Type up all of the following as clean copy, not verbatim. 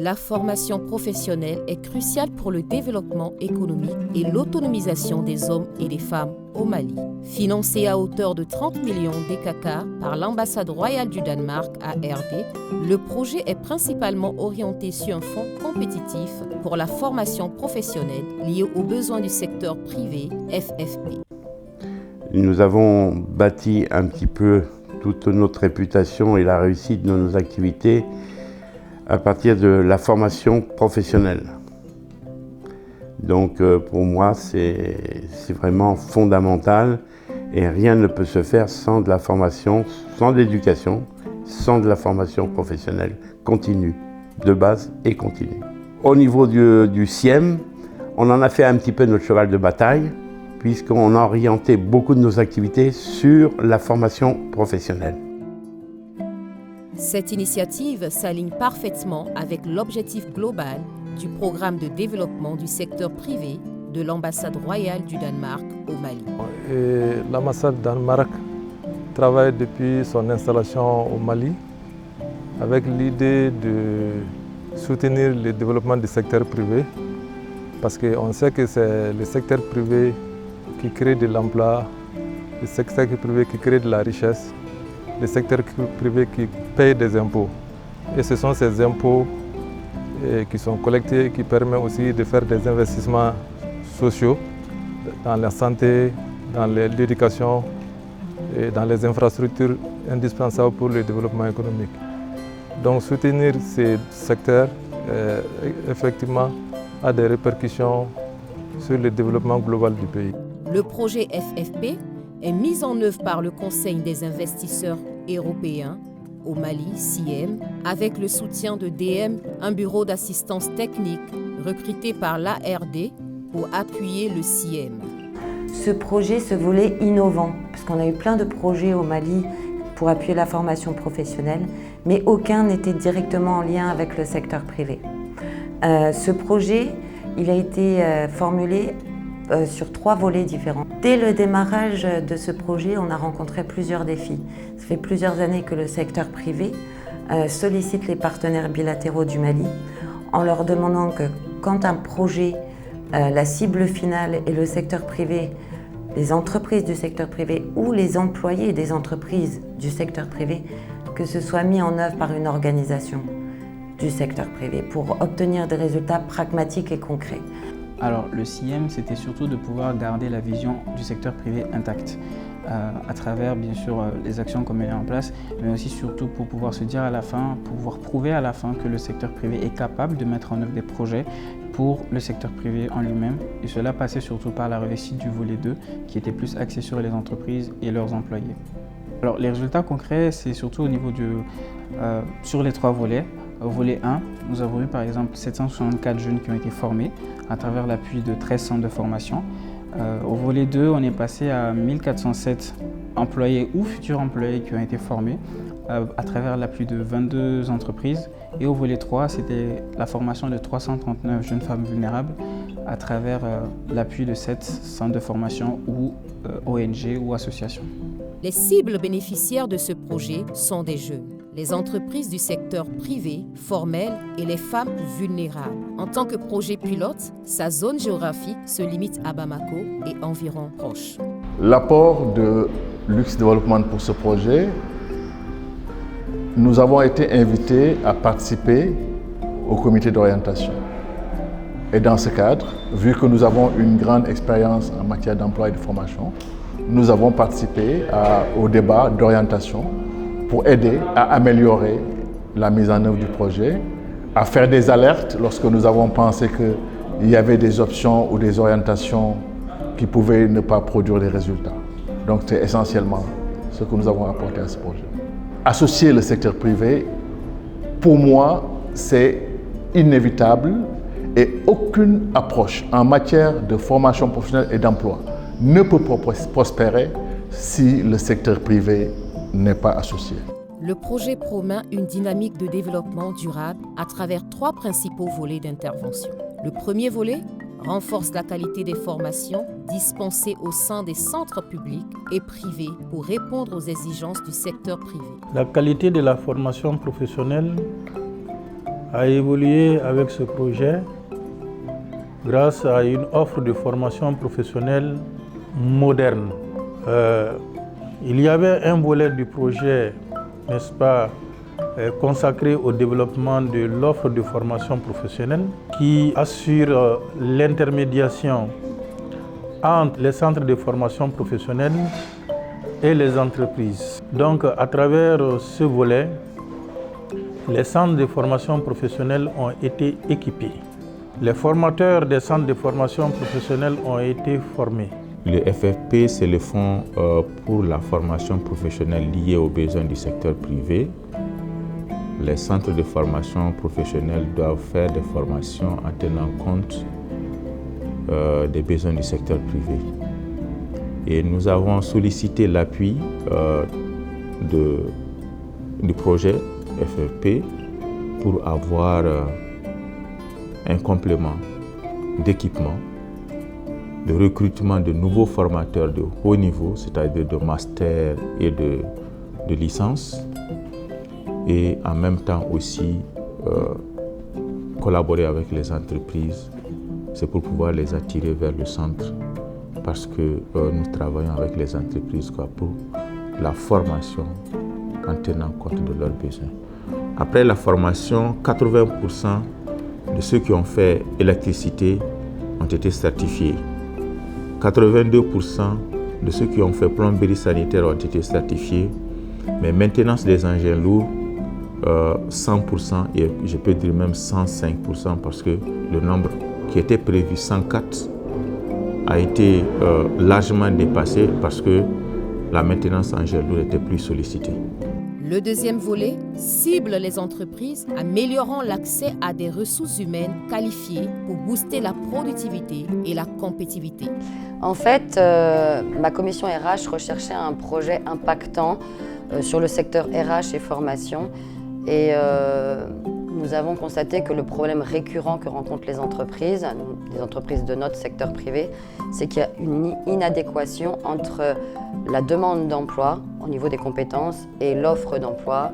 La formation professionnelle est cruciale pour le développement économique et l'autonomisation des hommes et des femmes au Mali. Financé à hauteur de 30 millions DKK par l'ambassade royale du Danemark à RD, le projet est principalement orienté sur un fonds compétitif pour la formation professionnelle liée aux besoins du secteur privé FFP. Nous avons bâti un petit peu toute notre réputation et la réussite de nos activités à partir de la formation professionnelle. Donc pour moi, c'est vraiment fondamental et rien ne peut se faire sans de la formation, sans de l'éducation, sans de la formation professionnelle continue, de base et continue. Au niveau du CIEM, on en a fait un petit peu notre cheval de bataille puisqu'on a orienté beaucoup de nos activités sur la formation professionnelle. Cette initiative s'aligne parfaitement avec l'objectif global du programme de développement du secteur privé de l'ambassade royale du Danemark au Mali. L'ambassade Danemark travaille depuis son installation au Mali avec l'idée de soutenir le développement du secteur privé parce qu'on sait que c'est le secteur privé qui crée de l'emploi, le secteur privé qui crée de la richesse, le secteur privé qui paye des impôts. Et ce sont ces impôts qui sont collectés et qui permettent aussi de faire des investissements sociaux dans la santé, dans l'éducation et dans les infrastructures indispensables pour le développement économique. Donc soutenir ces secteurs effectivement a des répercussions sur le développement global du pays. Le projet FFP est mis en œuvre par le Conseil des investisseurs européens au Mali, CIEM, avec le soutien de DM, un bureau d'assistance technique recruté par l'ARD pour appuyer le CIEM. Ce projet se voulait innovant, parce qu'on a eu plein de projets au Mali pour appuyer la formation professionnelle, mais aucun n'était directement en lien avec le secteur privé. Ce projet, il a été formulé sur 3 volets différents. Dès le démarrage de ce projet, on a rencontré plusieurs défis. Ça fait plusieurs années que le secteur privé sollicite les partenaires bilatéraux du Mali en leur demandant que quand un projet, la cible finale est le secteur privé, les entreprises du secteur privé ou les employés des entreprises du secteur privé, que ce soit mis en œuvre par une organisation du secteur privé pour obtenir des résultats pragmatiques et concrets. Alors le CIEM, c'était surtout de pouvoir garder la vision du secteur privé intacte à travers bien sûr les actions qu'on met en place, mais aussi surtout pour pouvoir se dire à la fin, pouvoir prouver à la fin que le secteur privé est capable de mettre en œuvre des projets pour le secteur privé en lui-même. Et cela passait surtout par la réussite du volet 2 qui était plus axé sur les entreprises et leurs employés. Alors les résultats concrets, c'est surtout au niveau sur les 3 volets. Au volet 1, nous avons eu par exemple 764 jeunes qui ont été formés à travers l'appui de 13 centres de formation. Au volet 2, on est passé à 1407 employés ou futurs employés qui ont été formés à travers l'appui de 22 entreprises. Et au volet 3, c'était la formation de 339 jeunes femmes vulnérables à travers l'appui de 7 centres de formation ou ONG ou associations. Les cibles bénéficiaires de ce projet sont des jeunes, les entreprises du secteur privé, formel et les femmes vulnérables. En tant que projet pilote, sa zone géographique se limite à Bamako et environ proches. L'apport de Lux Development pour ce projet, nous avons été invités à participer au comité d'orientation. Et dans ce cadre, vu que nous avons une grande expérience en matière d'emploi et de formation, nous avons participé au débat d'orientation pour aider à améliorer la mise en œuvre du projet, à faire des alertes lorsque nous avons pensé qu'il y avait des options ou des orientations qui pouvaient ne pas produire les résultats. Donc c'est essentiellement ce que nous avons apporté à ce projet. Associer le secteur privé, pour moi, c'est inévitable et aucune approche en matière de formation professionnelle et d'emploi ne peut prospérer si le secteur privé n'est pas associé. Le projet promeut une dynamique de développement durable à travers 3 principaux volets d'intervention. Le premier volet renforce la qualité des formations dispensées au sein des centres publics et privés pour répondre aux exigences du secteur privé. La qualité de la formation professionnelle a évolué avec ce projet grâce à une offre de formation professionnelle moderne. Il y avait un volet du projet, n'est-ce pas, consacré au développement de l'offre de formation professionnelle qui assure l'intermédiation entre les centres de formation professionnelle et les entreprises. Donc, à travers ce volet, les centres de formation professionnelle ont été équipés. Les formateurs des centres de formation professionnelle ont été formés. Le FFP, c'est le fonds pour la formation professionnelle liée aux besoins du secteur privé. Les centres de formation professionnelle doivent faire des formations en tenant compte des besoins du secteur privé. Et nous avons sollicité l'appui du projet FFP pour avoir un complément d'équipement, de recrutement de nouveaux formateurs de haut niveau, c'est-à-dire de master et de licence, et en même temps aussi collaborer avec les entreprises. C'est pour pouvoir les attirer vers le centre parce que nous travaillons avec les entreprises pour la formation en tenant compte de leurs besoins. Après la formation, 80% de ceux qui ont fait électricité ont été certifiés. 82% de ceux qui ont fait plomberie sanitaire ont été certifiés. Mais maintenance des engins lourds, 100% et je peux dire même 105% parce que le nombre qui était prévu, 104, a été largement dépassé parce que la maintenance engins lourds était plus sollicitée. Le deuxième volet cible les entreprises, améliorant l'accès à des ressources humaines qualifiées pour booster la productivité et la compétitivité. En fait, ma commission RH recherchait un projet impactant sur le secteur RH et formation. Et nous avons constaté que le problème récurrent que rencontrent les entreprises de notre secteur privé, c'est qu'il y a une inadéquation entre la demande d'emploi au niveau des compétences et l'offre d'emploi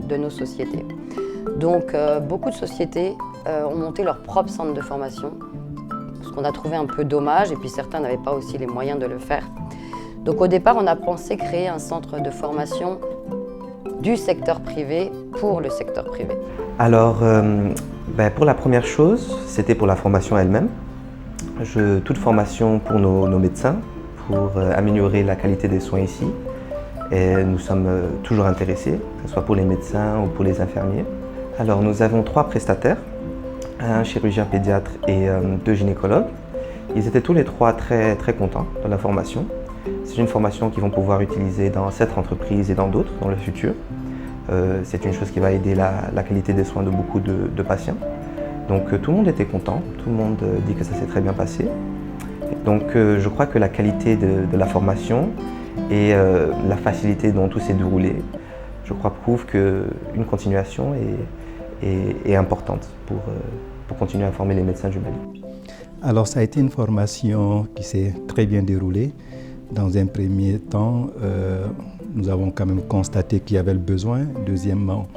de nos sociétés. Donc beaucoup de sociétés ont monté leur propre centre de formation, ce qu'on a trouvé un peu dommage, et puis certains n'avaient pas aussi les moyens de le faire. Donc au départ, on a pensé créer un centre de formation du secteur privé pour le secteur privé. Alors, pour la première chose, c'était pour la formation elle-même. Toute formation pour nos médecins, pour améliorer la qualité des soins ici. Et nous sommes toujours intéressés, que ce soit pour les médecins ou pour les infirmiers. Alors, nous avons 3 prestataires, un chirurgien pédiatre et 2 gynécologues. Ils étaient tous les 3 très, très contents de la formation. C'est une formation qu'ils vont pouvoir utiliser dans cette entreprise et dans d'autres dans le futur. C'est une chose qui va aider la qualité des soins de beaucoup de patients. Donc tout le monde était content, tout le monde dit que ça s'est très bien passé. Donc je crois que la qualité de la formation et la facilité dont tout s'est déroulé, je crois, prouve qu'une continuation est importante pour continuer à former les médecins du Mali. Alors ça a été une formation qui s'est très bien déroulée. Dans un premier temps, nous avons quand même constaté qu'il y avait le besoin. Deuxièmement,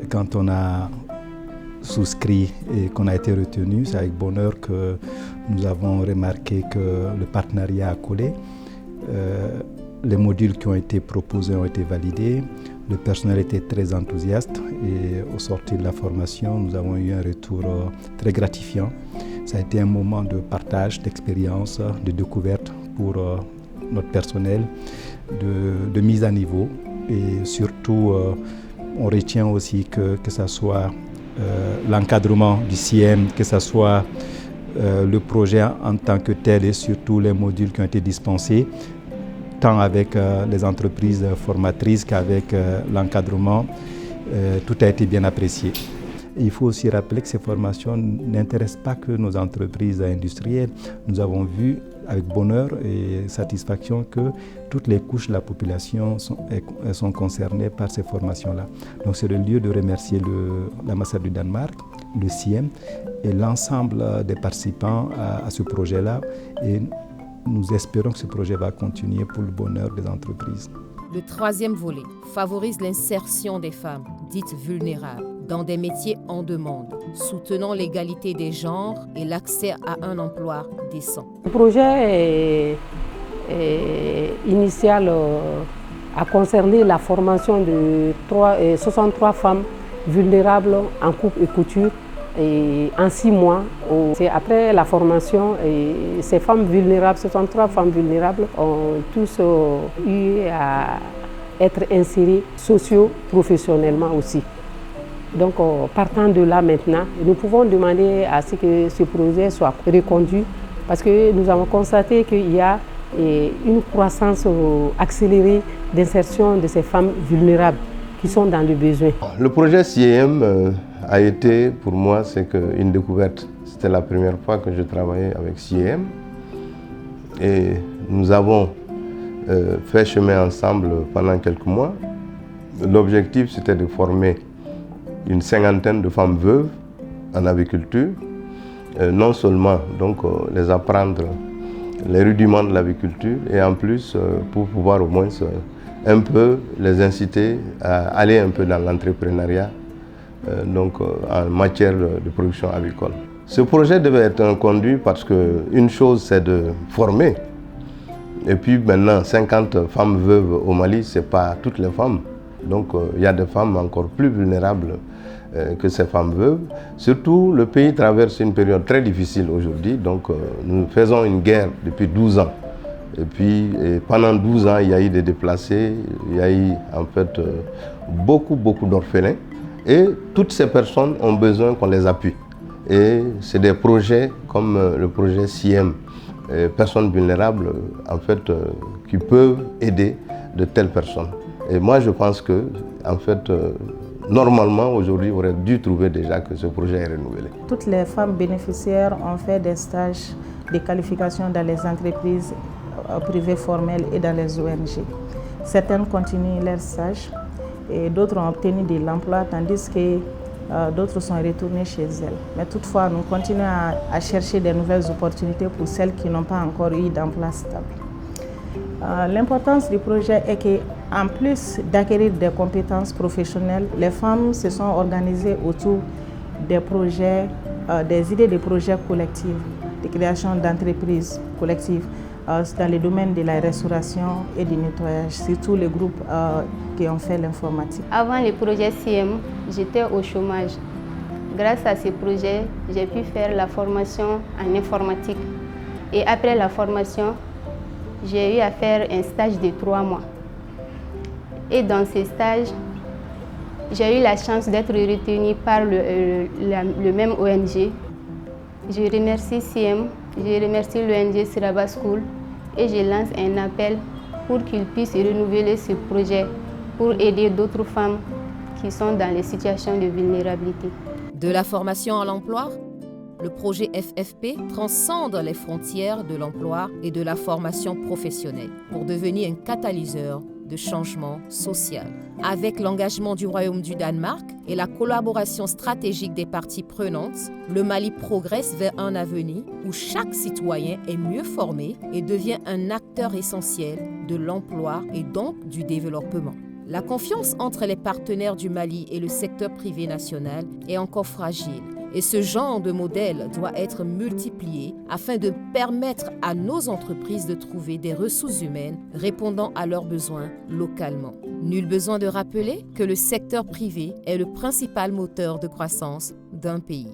quand on a souscrit et qu'on a été retenu, c'est avec bonheur que nous avons remarqué que le partenariat a collé. Les modules qui ont été proposés ont été validés. Le personnel était très enthousiaste et au sortir de la formation, nous avons eu un retour très gratifiant. Ça a été un moment de partage, d'expérience, de découverte pour notre personnel, de mise à niveau, et surtout on retient aussi que ce soit l'encadrement du CIEM, que ce soit le projet en tant que tel et surtout les modules qui ont été dispensés, tant avec les entreprises formatrices qu'avec l'encadrement, tout a été bien apprécié. Il faut aussi rappeler que ces formations n'intéressent pas que nos entreprises industrielles. Nous avons vu avec bonheur et satisfaction que toutes les couches de la population sont concernées par ces formations-là. Donc c'est le lieu de remercier l'ambassade du Danemark, le CIEM et l'ensemble des participants à ce projet-là. Et nous espérons que ce projet va continuer pour le bonheur des entreprises. Le troisième volet favorise l'insertion des femmes dites vulnérables dans des métiers en demande, soutenant l'égalité des genres et l'accès à un emploi décent. Le projet initial a concerné la formation de 63 femmes vulnérables en coupe et couture et en 6 mois. Après la formation, ces femmes vulnérables, 63 femmes vulnérables, ont tous eu à être insérées socio-professionnellement aussi. Donc, partant de là maintenant, nous pouvons demander à ce que ce projet soit reconduit parce que nous avons constaté qu'il y a une croissance accélérée d'insertion de ces femmes vulnérables qui sont dans le besoin. Le projet CIEM a été pour moi une découverte. C'était la première fois que je travaillais avec CIEM et nous avons fait chemin ensemble pendant quelques mois. L'objectif c'était de former une 50aine de femmes veuves en aviculture, non seulement donc les apprendre les rudiments de l'aviculture et en plus pour pouvoir au moins un peu les inciter à aller un peu dans l'entrepreneuriat en matière de production avicole. Ce projet devait être conduit parce qu'une chose c'est de former et puis maintenant 50 femmes veuves au Mali, ce n'est pas toutes les femmes. Donc il y a des femmes encore plus vulnérables que ces femmes veuves. Surtout, le pays traverse une période très difficile aujourd'hui. Donc nous faisons une guerre depuis 12 ans. Et puis pendant 12 ans, il y a eu des déplacés, il y a eu en fait beaucoup d'orphelins. Et toutes ces personnes ont besoin qu'on les appuie. Et c'est des projets comme le projet CIEM, personnes vulnérables, en fait, qui peuvent aider de telles personnes. Et moi, je pense que, en fait, normalement, aujourd'hui, on aurait dû trouver déjà que ce projet est renouvelé. Toutes les femmes bénéficiaires ont fait des stages de qualification dans les entreprises privées formelles et dans les ONG. Certaines continuent leurs stages et d'autres ont obtenu de l'emploi, tandis que d'autres sont retournées chez elles. Mais toutefois, nous continuons à chercher de nouvelles opportunités pour celles qui n'ont pas encore eu d'emploi stable. L'importance du projet est qu'en plus d'acquérir des compétences professionnelles, les femmes se sont organisées autour des projets, des idées de projets collectifs, de création d'entreprises collectives dans le domaine de la restauration et du nettoyage, surtout les groupes qui ont fait l'informatique. Avant le projet CIEM, j'étais au chômage. Grâce à ce projet, j'ai pu faire la formation en informatique. Et après la formation, j'ai eu à faire un stage de 3 mois. Et dans ce stage, j'ai eu la chance d'être retenue par le même ONG. Je remercie CIEM, je remercie l'ONG Siraba School et je lance un appel pour qu'ils puissent renouveler ce projet pour aider d'autres femmes qui sont dans les situations de vulnérabilité. De la formation à l'emploi, le projet FFP transcende les frontières de l'emploi et de la formation professionnelle pour devenir un catalyseur de changement social. Avec l'engagement du Royaume du Danemark et la collaboration stratégique des parties prenantes, le Mali progresse vers un avenir où chaque citoyen est mieux formé et devient un acteur essentiel de l'emploi et donc du développement. La confiance entre les partenaires du Mali et le secteur privé national est encore fragile. Et ce genre de modèle doit être multiplié afin de permettre à nos entreprises de trouver des ressources humaines répondant à leurs besoins localement. Nul besoin de rappeler que le secteur privé est le principal moteur de croissance d'un pays.